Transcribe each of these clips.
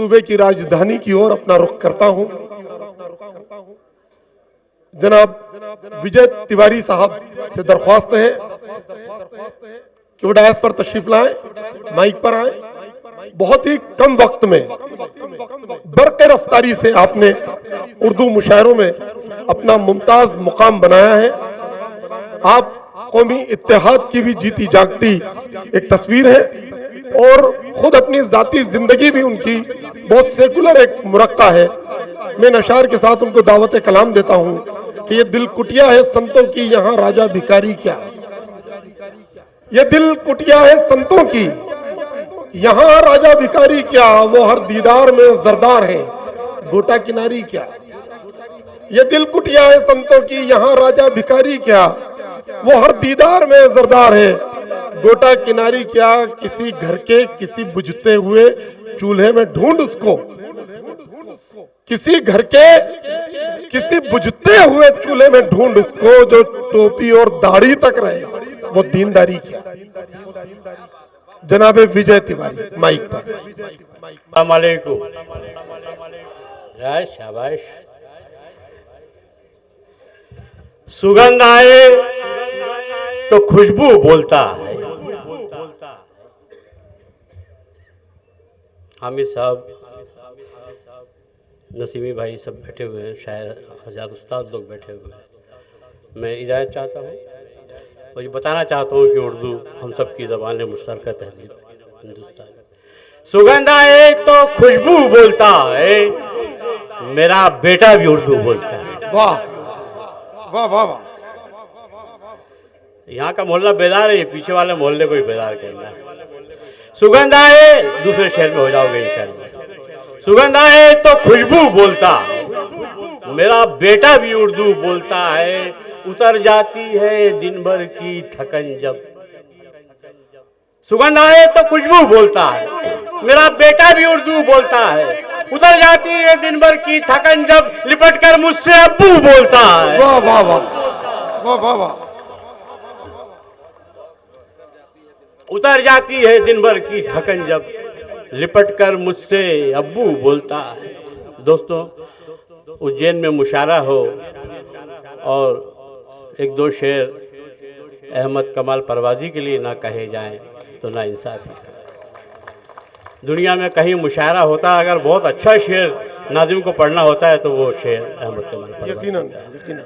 सूबे की राजधानी की ओर अपना रुख करता हूं। जनाब विजय तिवारी साहब से दरख्वास्त है कि वो डायस पर तशरीफ लाएं, माइक पर आए। बहुत ही कम वक्त में बरक़े रफ्तारी से आपने उर्दू मुशायरों में अपना मुमताज मुकाम बनाया है। आप कौमी इत्तेहाद की भी जीती जागती एक तस्वीर है और खुद अपनी जाती जिंदगी भी उनकी बहुत सेकुलर एक मुरक्का है। मैं नशार के साथ उनको दावत कलाम देता हूं कि ये दिल कुटिया है संतों की, यहाँ राजा भिखारी क्या। ये दिल कुटिया है संतों की, यहाँ राजा भिखारी क्या। वो हर दीदार में जरदार है, गोटा किनारी क्या। ये दिल कुटिया है संतों की, यहाँ राजा भिखारी क्या। वो हर दीदार में जरदार है, गोटा किनारी क्या। किसी घर के किसी बुझते हुए चूल्हे में ढूंढ उसको, किसी घर के किसी बुझते हुए चूल्हे में ढूंढ उसको, जो टोपी और दाढ़ी तक रहे वो दीनदारी क्या। जनाब विजय तिवारी माइक पर। अस्सलाम वालेकुम। शाबाश। सुगंध आए तो खुशबू बोलता है। हामिद साहब, नसीमी भाई सब बैठे हुए हैं, शायर हजार उस्ताद लोग बैठे हुए हैं। मैं इजाज़त चाहता हूँ और ये बताना चाहता हूँ कि उर्दू हम सब की ज़बान है, मुश्तरका तहजीब हिंदुस्तान। सुगंध आए तो खुशबू बोलता है, मेरा बेटा भी उर्दू बोलता है। वाह वाह वाह वाह। यहाँ का मोहल्ला बेदार है, ये पीछे वाले मोहल्ले को ही बेदार करना है। सुगंध आए, दूसरे शहर में हो जाओगे इंशाअल्लाह। सुगंध आए तो खुशबू बोलता, मेरा बेटा भी उर्दू बोलता है। उतर जाती है दिन भर की थकन जब। सुगंध आए तो खुशबू बोलता है, मेरा बेटा भी उर्दू बोलता है। उतर जाती है दिन भर की थकन जब, लिपट कर मुझसे अब्बू बोलता है। वाह वाह वाह वाह वाह वाह। उतर जाती है दिन भर की थकन जब, लिपट कर मुझसे अब्बू बोलता है। दोस्तों, उज्जैन में मुशायरा हो और एक दो शेर अहमद कमाल परवाजी के लिए ना कहे जाएं तो ना इंसाफी। दुनिया में कहीं मुशायरा होता है, अगर बहुत अच्छा शेर नाज़िम को पढ़ना होता है तो वो शेर अहमद कमाल परवाजी। यकीनन।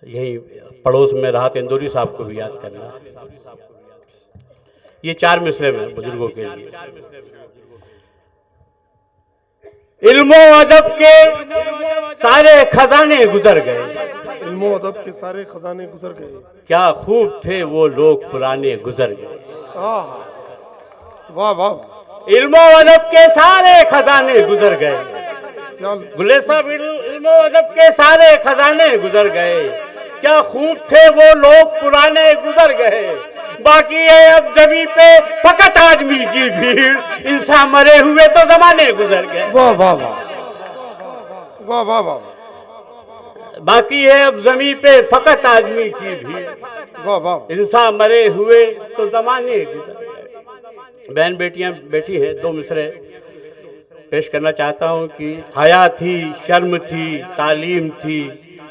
यही पड़ोस में राहत इंदौरी साहब को भी याद करना। ये चार मिसरे में बुजुर्गों के लिए। इल्मो अदब के सारे खजाने गुजर गए, इल्मो अदब के सारे खजाने गुजर गए। क्या खूब थे वो लोग पुराने गुजर गए। वाह वाह। इल्मो अदब के सारे खजाने गुजर गए। गुले साहब, इल्मो अदब के सारे खजाने गुजर गए। क्या खूब थे वो लोग पुराने गुजर गए। बाकी है अब जमी पे फकत आदमी की भीड़, इंसान मरे हुए तो जमाने गुजर गए। वाह वाह वाह वाह वाह वाह। बाकी है अब जमी पे फकत आदमी की भीड़, वाह वाह। इंसान मरे हुए तो जमाने गुजर गए। बहन बेटियां बैठी हैं, दो मिसरे पेश करना चाहता हूं कि हया थी, शर्म थी, तालीम थी,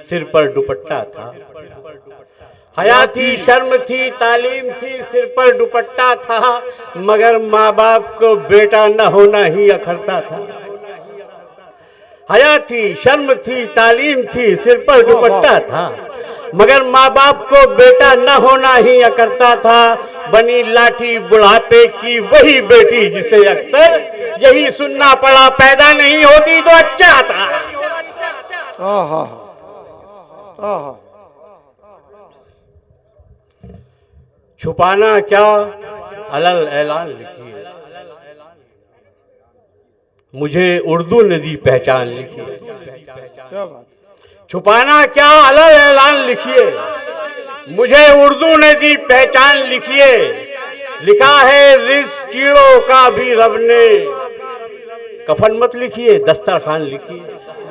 सिर पर दुपट्टा था। हया थी, शर्म थी, तालीम थी, सिर पर दुपट्टा था, मगर माँ बाप को बेटा न होना ही अखरता था। हया थी, शर्म थी, तालीम थी, सिर पर दुपट्टा था, मगर माँ बाप को बेटा न होना ही अकरता था। बनी लाठी बुढ़ापे की वही बेटी जिसे अक्सर यही सुनना पड़ा, पैदा नहीं होती तो अच्छा था। छुपाना क्या अलल ऐलान लिखी है, मुझे उर्दू ने दी पहचान लिखी है। क्या बात। छुपाना क्या अलग ऐलान लिखिए, मुझे उर्दू ने दी पहचान लिखिए। लिखा है रिज़्क़ कीड़ों का भी रब ने, कफन मत लिखिए दस्तरखान लिखिए।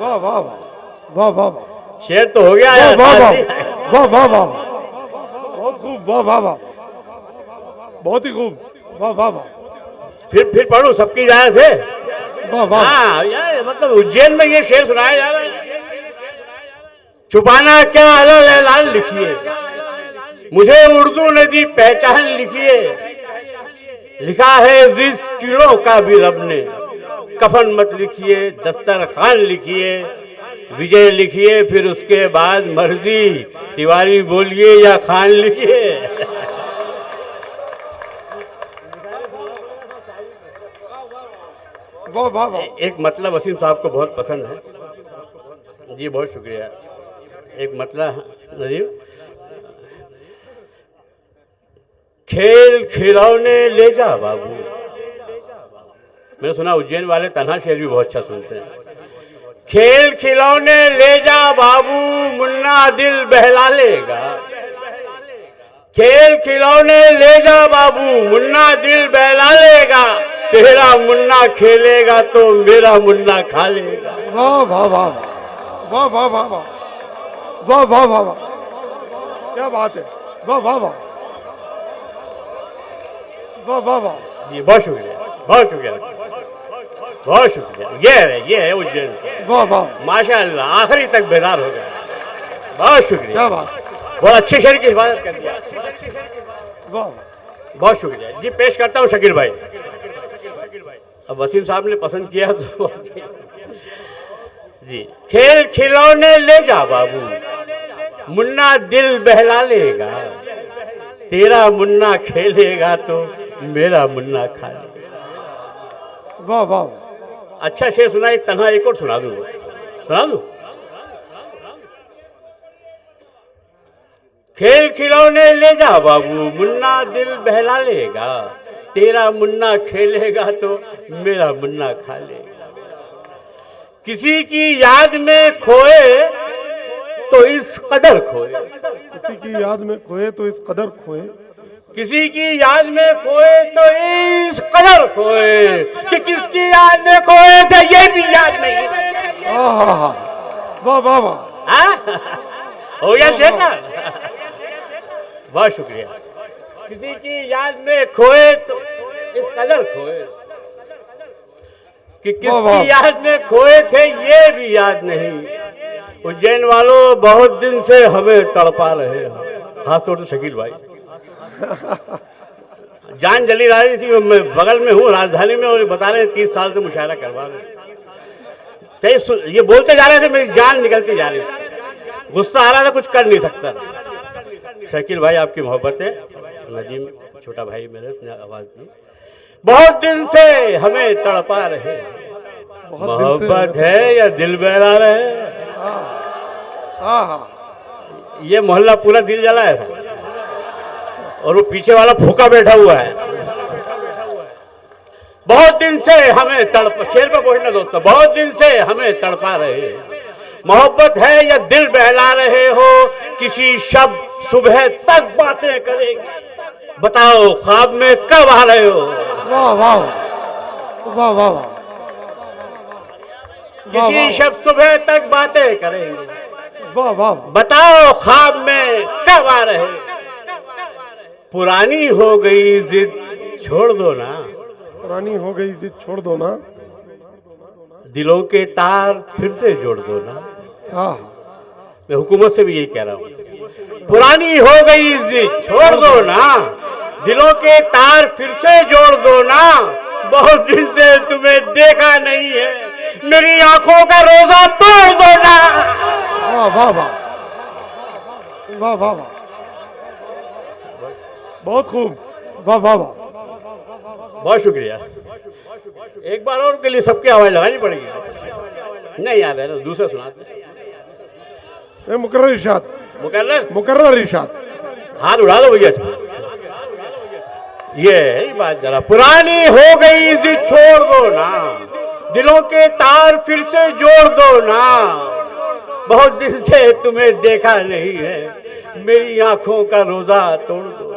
वाह वाह वाह वाह वाह। शेर तो हो गया। वाह वाह वाह वाह वाह, बहुत खूब। वाह वाह वाह, बहुत ही खूब। वाह वाह वाह। फिर पढ़ूं, सबकी इजाजत है। वाह वाह हाँ यार, मतलब उज्जैन में ये शेर सुनाया जा रहा है, छुपाना क्या अलल ऐलान लिखिए, मुझे उर्दू नदी पहचान लिखिए, लिखा है जिस कीड़ों का भी रब ने, कफन मत लिखिए, दस्तरखान लिखिए, विजय लिखिए, फिर उसके बाद मर्जी, तिवारी बोलिए या खान लिखिए। वाह वाह वाह। एक मतलब वसीम साहब को बहुत पसंद है जी, बहुत शुक्रिया। एक मतलब नजीब, खेल खिलौने ले जा बाबू। मैंने सुना उज्जैन वाले तन्हा शेर भी बहुत अच्छा सुनते हैं। खेल खिलौने ले जा बाबू, मुन्ना दिल बहला लेगा। खेल खिलौने ले जा बाबू, मुन्ना दिल बहला लेगा, तेरा मुन्ना खेलेगा तो मेरा मुन्ना खा लेगा। वाह वाह वाह वाह वाह वाह वाह वाह वाह वाह वाह, क्या बात है। वाह वाह वाह वाह वाह वाह। जी बहुत शुक्रिया, बहुत शुक्रिया, बहुत शुक्रिया। ये है उज्जैन। वाह वाह, माशाअल्लाह, आखिरी तक बेदार हो गया। बहुत शुक्रिया, क्या बात। बहुत अच्छे शहर की हिफाजत कर दिया। वाह, बहुत शुक्रिया जी। पेश करता हूँ शकील भाई। अब वसीम साहब ने पसंद किया तो जी। खेल खिलौने ले जा बाबू, मुन्ना दिल बहला लेगा, तेरा मुन्ना खेलेगा तो मेरा मुन्ना खा लेगा। वाह वाह, अच्छा शेर सुना, एक तन्हा एक और सुना दूं, सुना दूं। खेल खिलौने ले जा बाबू, मुन्ना दिल बहला लेगा, तेरा मुन्ना खेलेगा तो मेरा मुन्ना खा लेगा। किसी की याद में खोए तो इस कदर खोए, किसी की याद में खोए तो इस कदर खोए, किसी की याद में खोए तो इस कदर खोए, कि किसकी याद में खोए थे ये भी याद नहीं। वाह वाह वाह, हो गया शेर ना। बहुत शुक्रिया। किसी की याद में खोए तो इस कदर खोए, कि किसकी याद में खोए थे ये भी याद नहीं। उज्जैन वालों बहुत दिन से हमें तड़पा रहे हैं, खासतौर से शकील भाई। जान जली रही थी, मैं बगल में हूँ राजधानी में, और बता रहे हैं 30 साल से मुशायरा करवा रहे हैं। सही ये बोलते जा रहे थे, मेरी जान निकलती जा रही थी, गुस्सा आ रहा था, कुछ कर नहीं सकता। शकील भाई आपकी मोहब्बत है, नदीम छोटा भाई मेरे, उसने आवाज दी। बहुत दिन से हमें तड़पा रहे, मोहब्बत है या दिल बहला रहे। ये मोहल्ला पूरा दिल जला है, और वो पीछे वाला फूका बैठा हुआ है। बहुत दिन से हमें शेर पे पहुंचना दोस्तों, बहुत दिन से हमें तड़पा रहे, मोहब्बत है या दिल बहला रहे हो, किसी शब सुबह तक बातें करेगी, बताओ ख्वाब में कब आ रहे हो। वाह वाह वाह वाह वाह, किसी शब सुबह तक बातें करेंगे, वाह वाह, बताओ ख्वाब में कब आ रहे। पुरानी हो गई जिद छोड़ दो ना, पुरानी हो गई जिद छोड़ दो ना, दिलों के तार फिर से जोड़ दो ना। मैं हुकूमत से भी यही कह रहा हूँ, पुरानी हो गई जिद छोड़ दो ना, दिलों के तार फिर से जोड़ दो ना। बहुत दिन से तुम्हें देखा नहीं है, मेरी आंखों का रोजा तोड़ दो ना। वाह वाह वाह वाह वाह वाह, बहुत खूब, वाह वाह वाह। बहुत शुक्रिया। एक बार और के लिए सबकी आवाज लगानी पड़ेगी। नहीं याद है ना, दूसरा सुनाते। मुकर्रर इरशाद, मुकर्रर इरशाद, हाथ उड़ा दो भैया। ये बात जरा, पुरानी हो गई जिद छोड़ दो ना, दिलों के तार फिर से जोड़ दो ना। बहुत दिन से तुम्हें देखा नहीं है, मेरी आंखों का रोजा तोड़ दो।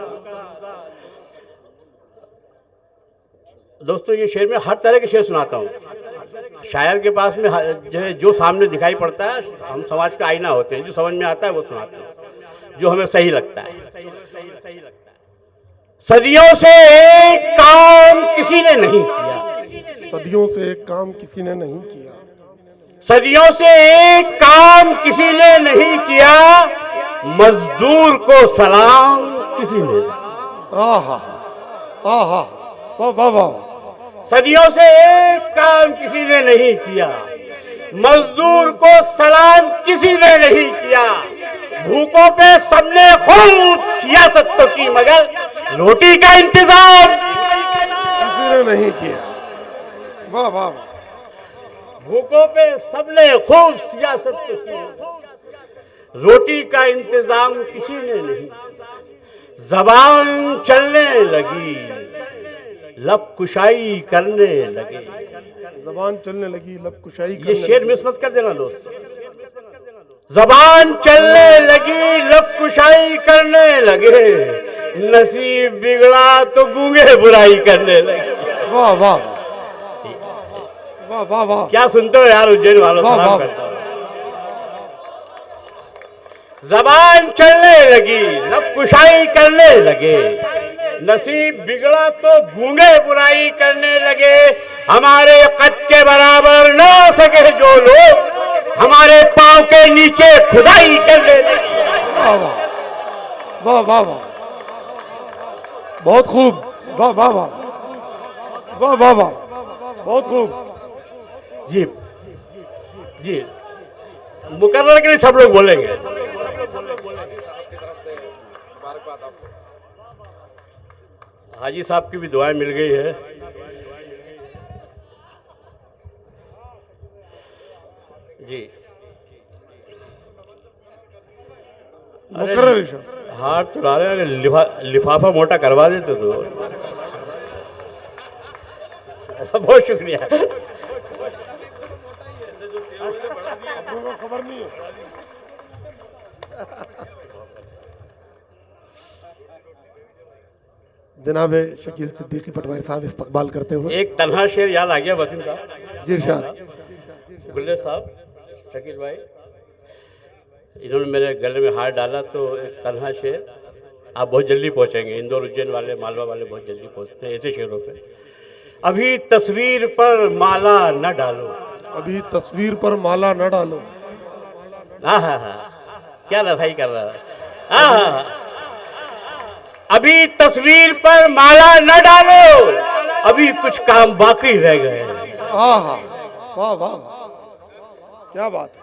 दोस्तों ये शेर में हर तरह के शेर सुनाता हूँ। शायर के पास में जो सामने दिखाई पड़ता है, हम समाज का आईना होते हैं, जो समझ में आता है वो सुनाते हैं, जो हमें सही लगता है। सदियों से एक काम किसी ने नहीं किया, सदियों से एक काम किसी ने नहीं किया, सदियों से एक काम किसी ने नहीं किया, मजदूर को सलाम किसी ने नहीं किया। आहा आहा, वाह वाह वाह, सदियों से एक काम किसी ने नहीं किया, मजदूर को सलाम किसी ने नहीं किया, भूखों पे सबने खूब सियासत तो की मगर रोटी का इंतजाम किसी ने नहीं किया। वाह वाह वाह, भूखों पे सबने खूब सियासत तो की, रोटी का इंतजाम किसी ने नहीं। जबान चलने लगी, लब कुशाई करने लगे। जबान चलने लगी, लब कुशाई ये करने शेर लगी। मिस मत कर देना दोस्त। जबान चलने लगी, लब कुशाई करने लगे, नसीब बिगड़ा तो गूंगे बुराई करने लगे। वाह वाह वाह वाह वाह, क्या सुनते हो यार उज्जैन वालों, वाह, सलाम वाह। करता हूं। जबान चलने लगी, लब कुशाई करने लगे, नसीब बिगड़ा तो गूंगे बुराई करने लगे, हमारे कद के बराबर ना सके जो लोग, हमारे पांव के नीचे खुदाई करने लगे। वाह वाह वाह वाह वाह, बहुत खूब, वाह वाह वाह वाह वाह वाह, बहुत खूब। जी जी, मुकर्रर के लिए सब लोग बोलेंगे। हाजी साहब की भी दुआएं मिल गई है। जी मुकर्रर इरशाद। हाथ चला रहे हैं, लिफाफा मोटा करवा देते तो। बहुत शुक्रिया। खबर नहीं है। जनाब शकील सिद्दीकी पटवारी साहब इस्तकबाल करते हुए। एक तन्हा शेर याद आ गया वसीम साहब, जी इरशाद। गुल्ले साहब, शकील भाई, इन्होंने मेरे गले में हाथ डाला तो एक तन्हा शेर। आप बहुत जल्दी पहुंचेंगे, इंदौर उज्जैन वाले मालवा वाले बहुत जल्दी पहुंचते हैं ऐसे शेरों पे। अभी तस्वीर पर माला न डालो, अभी तस्वीर पर माला न डालो। हाँ हाँ हाँ, क्या रसाई कर रहा है। हाँ हाँ, अभी तस्वीर पर माला न डालो, अभी कुछ काम बाकी रह गए। आहा, वाह वाह वाह, क्या बात है,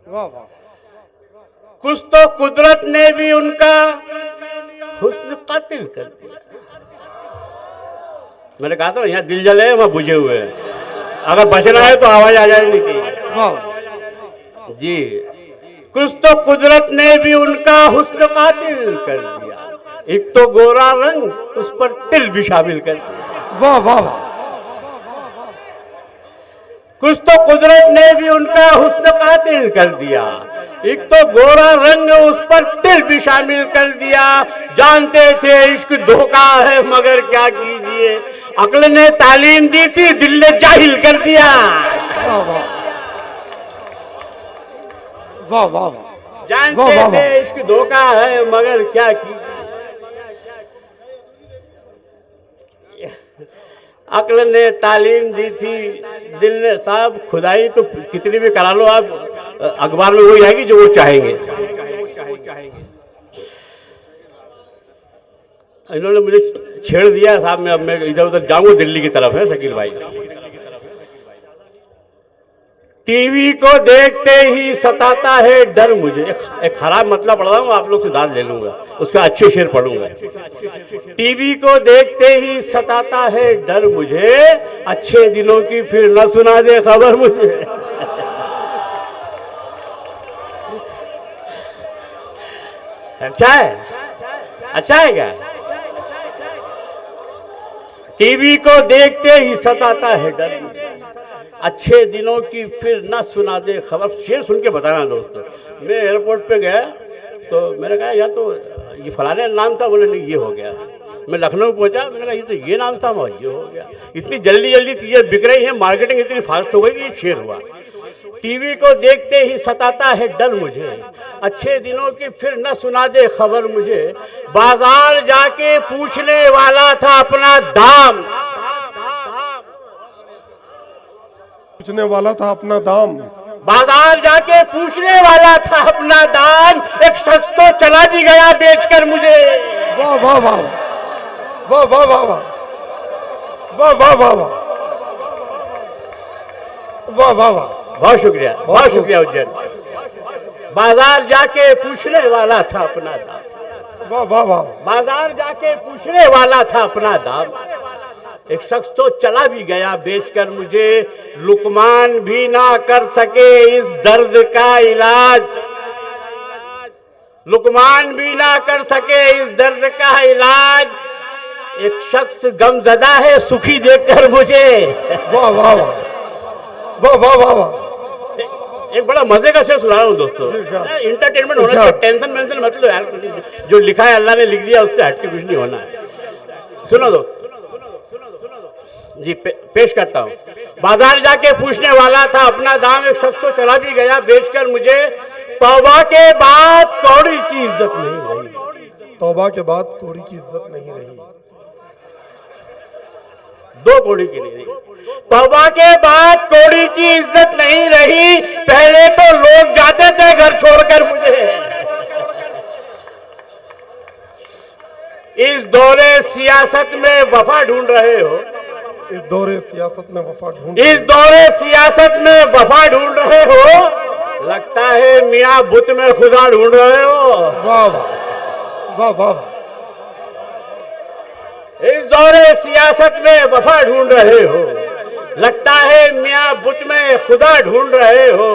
वाह वाह। कुछ तो कुदरत ने भी उनका हुस्न कातिल कर दिया। मैंने कहा था ना, यहाँ दिल जले वहाँ बुझे हुए हैं, अगर बचना है तो आवाज आ जानी चाहिए। वाह जी, कुछ तो कुदरत ने भी उनका हुस्न कातिल कर दिया, एक तो गोरा रंग उस पर तिल भी शामिल कर दिया। वाह वाह वाह, कुछ तो कुदरत ने भी उनका हुस्न कातिल कर दिया, एक तो गोरा रंग उस पर तिल भी शामिल कर दिया। जानते थे इश्क धोखा है मगर क्या कीजिए, अक्ल ने तालीम दी थी दिल ने जाहिल कर दिया। वाह वाह वाह वाह वाह, जानते वाह, वाह, थे इश्क धोखा है मगर क्या कीजिए, अक्ल ने तालीम दी थी दिल ने। साहब खुदाई तो कितनी भी करा लो आप, अखबार में वही आएगी जो वो चाहेंगे। इन्होंने मुझे छेड़ दिया साहब, मैं अब मैं इधर उधर जाऊंगा दिल्ली की तरफ है शकील भाई। टीवी को देखते ही सताता है डर मुझे, एक खराब मतलब पढ़ रहा हूँ, आप लोग से दाद ले लूंगा, उसका अच्छे शेर पढ़ूंगा। टीवी को देखते ही सताता है डर मुझे, अच्छे दिनों की फिर न सुना दे खबर मुझे। अच्छा है, अच्छा है क्या? टीवी को देखते ही सताता है डर मुझे, अच्छे दिनों की फिर ना सुना दे खबर। शेर सुन के बताना दोस्तों। मैं एयरपोर्ट पे गया तो मैंने कहा या तो ये फलाने नाम था, बोले नहीं ये हो गया। मैं लखनऊ पहुंचा, मैंने कहा ये तो ये नाम था, ये हो गया। इतनी जल्दी जल्दी चीज़ें बिक रही हैं, मार्केटिंग इतनी फास्ट हो गई कि ये शेर हुआ। टीवी को देखते ही सताता है डर मुझे, अच्छे दिनों की फिर न सुना दे खबर मुझे। बाजार जाके पूछने वाला था अपना दाम, पूछने वाला था अपना दाम। बाजार जाके पूछने वाला था अपना दाम, एक शख्स तो चला भी गया बेचकर मुझे। वाह वाह वाह वाह वाह वाह वाह वाह वाह वाह वाह वाह वाह। बहुत शुक्रिया, बहुत शुक्रिया उज्जैन। बाजार जाके पूछने वाला था अपना दाम, वाह वाह वाह। बाजार जाके पूछने वाला था अपना दाम, एक शख्स तो चला भी गया बेचकर मुझे। लुकमान भी ना कर सके इस दर्द का इलाज, लुकमान भी ना कर सके इस दर्द का इलाज। एक शख्स गमजदा है सुखी देखकर मुझे। वाह वाह वाह वाह वाह वाह वाह। एक बड़ा मजे का शेर सुना रहा हूँ दोस्तों, इंटरटेनमेंट होना चाहिए, टेंशन वेंशन मत लो यार, जो लिखा है अल्लाह ने लिख दिया उससे हटके कुछ नहीं होना है। सुनो दोस्त जी, पेश करता हूँ। बाजार जाके पूछने वाला था अपना दाम, एक शख्स तो चला भी गया बेचकर मुझे। तौबा के बाद कौड़ी की इज्जत नहीं रही, तौबा के बाद कौड़ी की इज्जत नहीं रही। दो कौड़ी की नहीं रही। तौबा के बाद कौड़ी की इज्जत नहीं रही, पहले तो लोग जाते थे घर छोड़कर मुझे। इस दौरे सियासत में वफा ढूंढ रहे हो, इस दौरे सियासत में वफा ढूंढ, इस दौरे सियासत में वफा ढूंढ रहे हो, लगता है मियां बुत में खुदा ढूंढ रहे हो। वाह वाह वाह वाह। इस दौरे सियासत में वफा ढूंढ रहे हो, लगता है मियां बुत में खुदा ढूंढ रहे हो।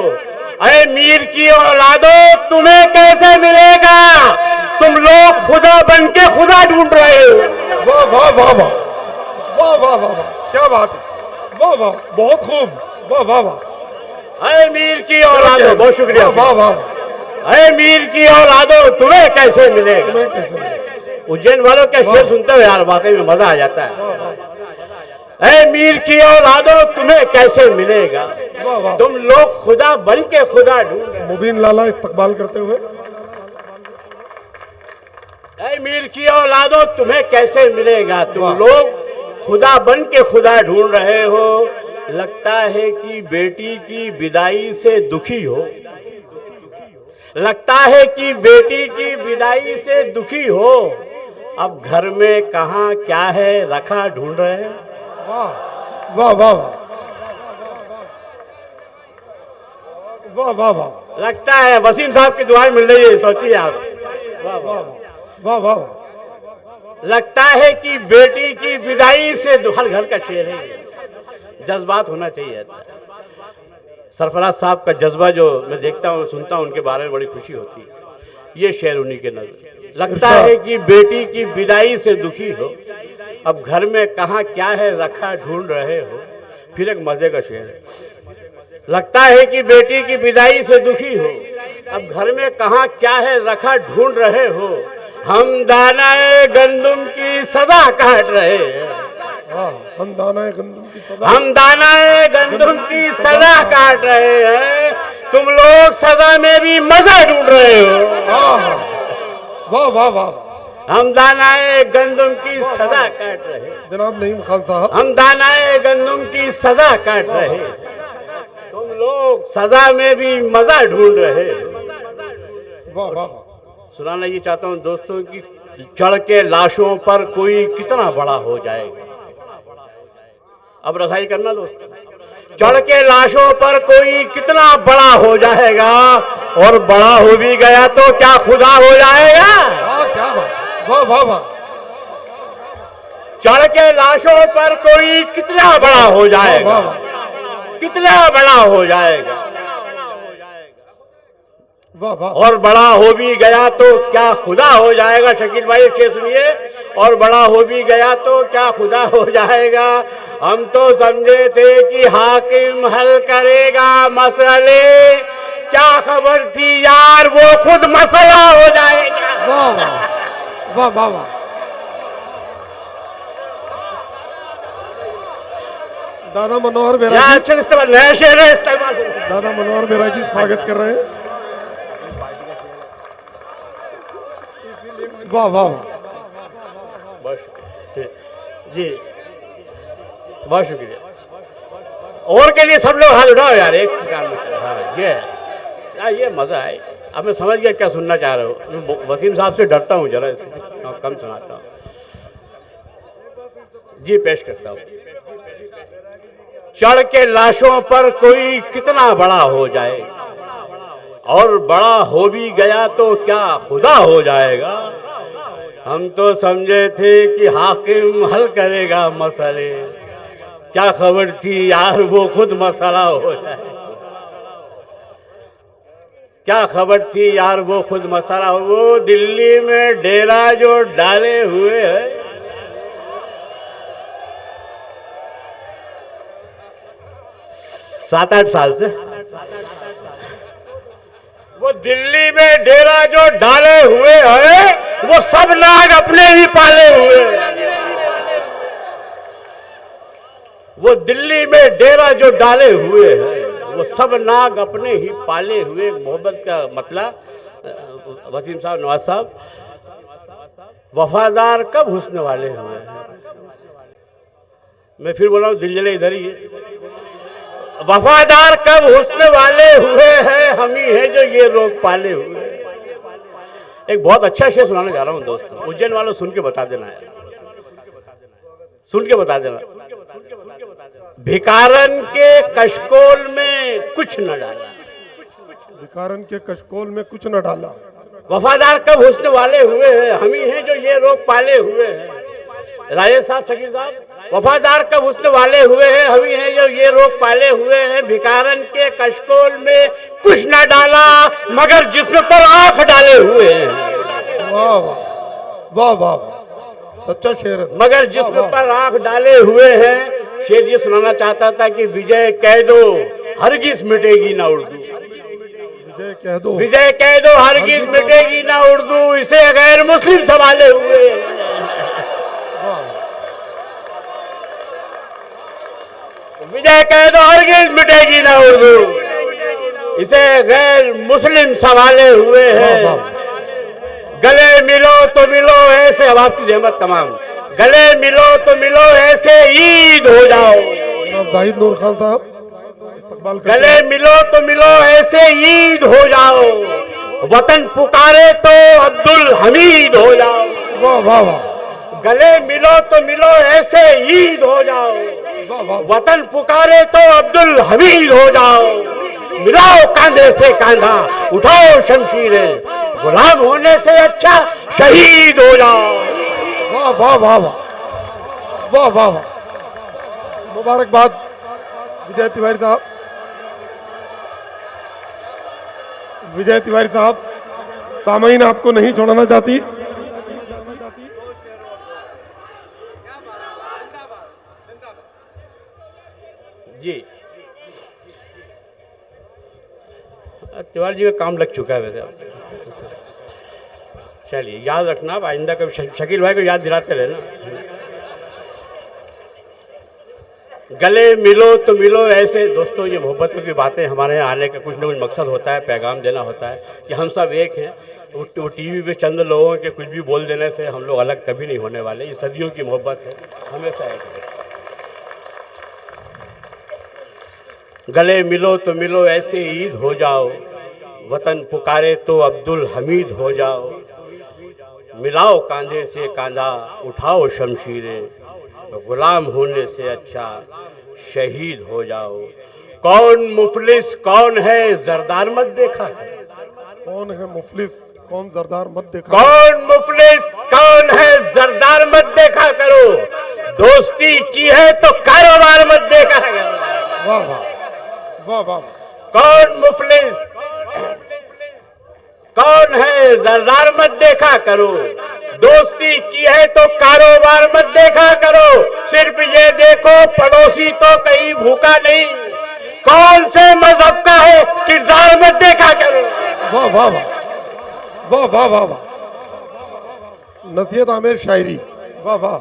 अरे मीर की औलादो तुम्हें कैसे मिलेगा, तुम लोग खुदा बन के खुदा ढूंढ रहे हो। वाह वाह वाह वाह वाह वाह वाह वाह, क्या बात है, वाह वाह, बहुत खूब, वाह वाह वाह। अरे मीर की औलादो, बहुत शुक्रिया, वाह वाह वाह। अरे मीर की औलादो तुम्हें कैसे मिलेगा। तुम्हें कैसे मिलेगा। उज्जैन वालों के शेर सुनते हो यार, वाकई में मजा आ जाता है। अरे मीर की औलादो तुम्हें कैसे मिलेगा, तुम लोग खुदा बन के खुदा ढूंढ रहे हो। मुबीन लाला इस्तकबाल करते हुए। अरे मीर की औलादो तुम्हें कैसे मिलेगा, तुम लोग खुदा बन के खुदा ढूंढ रहे हो। लगता है कि बेटी की विदाई से दुखी हो, लगता है कि बेटी की विदाई से दुखी हो। अब घर में कहाँ क्या है रखा ढूंढ रहे हैं। वाह वाह वाह वाह वाह वाह। लगता है वसीम साहब की दुआएं मिल रही है, सोचिए आप। वाह वाह वाह वाह। लगता है कि बेटी की विदाई से हर घर का शेर है, जज्बात होना चाहिए। सरफराज साहब का जज्बा जो मैं देखता हूँ सुनता हूँ, उनके बारे में बड़ी खुशी होती है। ये शेर उन्हीं के नजर। लगता है कि बेटी की विदाई से दुखी हो, अब घर में कहाँ क्या है रखा ढूंढ रहे हो। फिर एक मजे का शेर है। लगता है कि बेटी की विदाई से दुखी हो, अब घर में कहाँ क्या है रखा ढूंढ रहे हो। हम दानाए गंदुम की सजा काट रहे हैं, हम दानाए गंदुम की सजा, हम दानाए गंदुम की सजा काट रहे हैं, तुम लोग सजा में भी मजा ढूंढ रहे हो। वाह वाह वाह। हम दानाए गंदुम की सजा काट रहे हैं, जनाब नईम खान साहब, हम दानाए गंदुम की सजा काट रहे हैं, तुम लोग सजा में भी मजा ढूंढ रहे हो। वाह वाह। सुनाना ये चाहता हूँ दोस्तों कि चढ़ के लाशों पर कोई कितना बड़ा हो जाएगा। अब रसाई करना दोस्तों, चढ़ के लाशों पर कोई कितना बड़ा हो जाएगा, और बड़ा हो भी गया तो क्या खुदा हो जाएगा। क्या बात, वाह वाह वाह। चढ़ के लाशों पर कोई कितना बड़ा हो जाएगा, कितना बड़ा हो जाएगा, वाह वाह। और बड़ा हो भी गया तो क्या खुदा हो जाएगा। शकील भाई शेर सुनिए, और बड़ा हो भी गया तो क्या खुदा हो जाएगा। हम तो समझे थे कि हाकिम हल करेगा मसले, क्या खबर थी यार वो खुद मसला हो जाएगा। वाह वाह वाह वाह दादा मनोहर यहाँ बेरा जी, अच्छे से इस्तेमाल, नया शेर है इस्तेमाल। दादा मनोहर बेरा जी स्वागत कर रहे हैं। वाह वाह वाह। बहुत शुक्रिया जी, बहुत शुक्रिया। और के लिए सब लोग हाथ उठाओ यार, एक सेकंड में। हाँ ये यार, ये मज़ा है। अब मैं समझ गया क्या सुनना चाह रहे हो। मैं वसीम साहब से डरता हूँ जरा, कम सुनाता हूँ जी। पेश करता हूँ। चढ़ के लाशों पर कोई कितना बड़ा हो जाए, और बड़ा हो भी गया तो क्या खुदा हो जाएगा। हम तो समझे थे कि हाकिम हल करेगा मसले, क्या खबर थी यार वो खुद मसला हो जाए। क्या खबर थी यार वो खुद मसला हो। वो दिल्ली में डेरा जो डाले हुए है, 7-8 साल से, वो दिल्ली में डेरा जो डाले हुए हैं, वो सब नाग अपने ही पाले हुए हैं। वो दिल्ली में डेरा जो डाले हुए हैं, वो सब नाग अपने ही पाले हुए। मोहब्बत का मतलब वसीम साहब, नवाज साहब, वफादार कब हुस्न वाले हुए हैं। मैं फिर बोला हूँ, दिल जले इधर ही है। वफादार कब हुस्न वाले हुए हैं, हम ही हैं जो ये रोग पाले हुए हैं। एक बहुत अच्छा शेर सुनाने जा रहा हूँ दोस्तों, उज्जैन वालों सुन के बता देना है, सुन के बता देना। भिकारन के कशकोल में कुछ न डाला, भिकारन के कशकोल में कुछ न डाला। वफादार कब हुस्न वाले हुए हैं, हम ही हैं जो ये रोग पाले हुए हैं। राजेश साहब, शकील साहब, वफादार कब हुस्न वाले हुए हैं, हम ही हैं जो ये रोग पाले हुए हैं। भिकारन के कशकोल में कुछ न डाला, मगर जिस्म पर आंख डाले हुए हैं। वाह वाह वाह वाह, सच्चा शेर है। मगर जिस्म पर आंख डाले हुए हैं। शेर ये सुनाना चाहता था कि विजय कह दो हरगिज मिटेगी ना उर्दू, विजय कह दो, विजय कह दो हरगिज मिटेगी ना उर्दू, इसे गैर मुस्लिम संभाले हुए हैं। विजय कह दो हरगिज मिटेगी ना उर्दू, इसे गैर मुस्लिम संभाले हुए हैं। गले मिलो तो मिलो ऐसे, अब आपकी जहमत तमाम, गले मिलो तो मिलो ऐसे ईद हो जाओ। जनाब जाहिद नूर खान साहब इस्तकबाल करते गले हैं। मिलो तो मिलो ऐसे ईद हो जाओ, वतन पुकारे तो अब्दुल हमीद हो जाओ। वाह वाह वाह, गले मिलो तो मिलो ऐसे ईद हो जाओ, वाह वाह, वतन पुकारे तो अब्दुल हमीद हो जाओ। मिलाओ कांधे से कांधा, उठाओ शमशीरें, गुलाम होने से अच्छा शहीद हो जाओ। वाह वाह वाह वाह वाह वाह वाह, मुबारकबाद विजय तिवारी साहब। विजय तिवारी साहब, सामईन आपको नहीं छोड़ना चाहती। जी तिवारी जी का काम लग चुका है वैसे। चलिए याद रखना, आप आइंदा कभी शकील भाई को याद दिलाते रहना। गले मिलो तो मिलो ऐसे। दोस्तों, ये मोहब्बत की बातें, हमारे यहाँ आने का कुछ ना कुछ मकसद होता है, पैगाम देना होता है कि हम सब एक हैं। वो टीवी पे चंद लोगों के कुछ भी बोल देने से हम लोग अलग कभी नहीं होने वाले। ये सदियों की मोहब्बत है, हमेशा एक है। गले मिलो तो मिलो ऐसे ईद हो जाओ, वतन पुकारे तो अब्दुल हमीद हो जाओ। मिलाओ कांधे से कांधा, उठाओ शमशीरें, गुलाम होने से अच्छा शहीद हो जाओ। कौन मुफलिस कौन है जरदार मत देखा, कौन है मुफलिस कौन जरदार मत देखा, कौन मुफलिस कौन है जरदार मत देखा करो। दोस्ती की है तो कारोबार मत देखा करो। वाह वाह वाह वाह, कौन मुफलिस कौन है जरदार मत देखा करो। दोस्ती की है तो कारोबार मत देखा करो। सिर्फ ये देखो पड़ोसी तो कहीं भूखा नहीं, कौन से मजहब का है किरदार मत देखा करो। वाह वाह वाह वाह वाह वाह वाह, नसीहत आमिर शायरी। वाह वाह,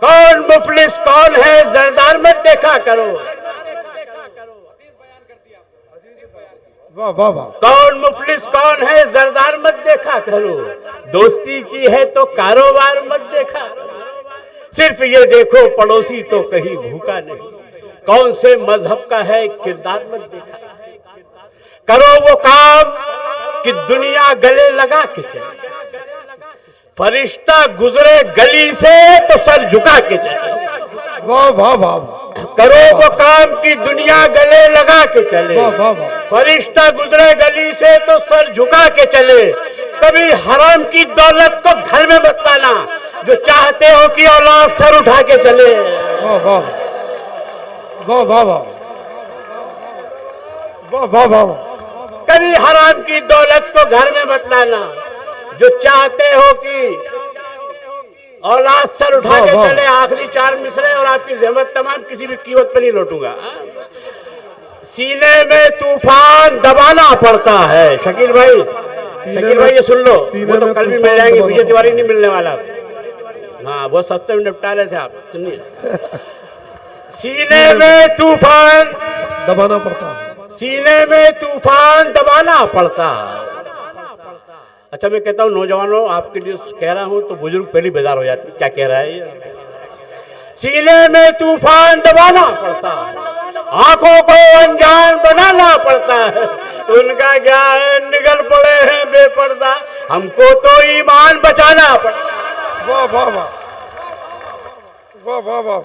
कौन मुफलिस कौन है जरदार मत देखा करो। वाह वाह वाह। कौन मुफलिस कौन है जरदार मत देखा करो, दोस्ती की है तो कारोबार मत देखा करो। सिर्फ ये देखो पड़ोसी तो कहीं भूखा नहीं, कौन से मजहब का है किरदार मत देखा करो। वो काम कि दुनिया गले लगा के चले, फरिश्ता गुजरे गली से तो सर झुका के चले। वाह वाह वाह। करो वो काम कि दुनिया गले लगा के चले, वाह वाह वाह। फरिश्ता गुजरे गली से तो सर झुका के चले। कभी हराम की दौलत को घर में मत लाना, जो चाहते हो कि औलाद सर उठा के चले। वाह वाह वाह वाह वाह वाह वाह वाह। कभी हराम की दौलत को घर में मत लाना, जो चाहते हो कि औलाद सर उठा के चले। आखिरी 4 मिसरे और आपकी जहमत तमाम किसी भी कीमत पर नहीं लौटूंगा। सीने में तूफान दबाना पड़ता है। शकील भाई ये सुन लो, वो तो कल भी मिल जाएंगे, विजय तिवारी नहीं मिलने वाला। हाँ बहुत सस्ते में निपटा रहे थे आप, सुनिए। सीने में तूफान दबाना पड़ता है, सीने में तूफान दबाना पड़ता है। अच्छा मैं कहता हूँ नौजवानों, आपके लिए कह रहा हूँ तो बुजुर्ग पहले बेदार हो जाते, क्या कह रहा है ये। सीने में तूफान दबाना पड़ता है, आंखों को अनजान बनाना पड़ता है। उनका क्या है, निगल पड़े हैं बेपर्दा, हमको तो ईमान बचाना पड़ता है। वाह वाह वाह वाह वाह वाह।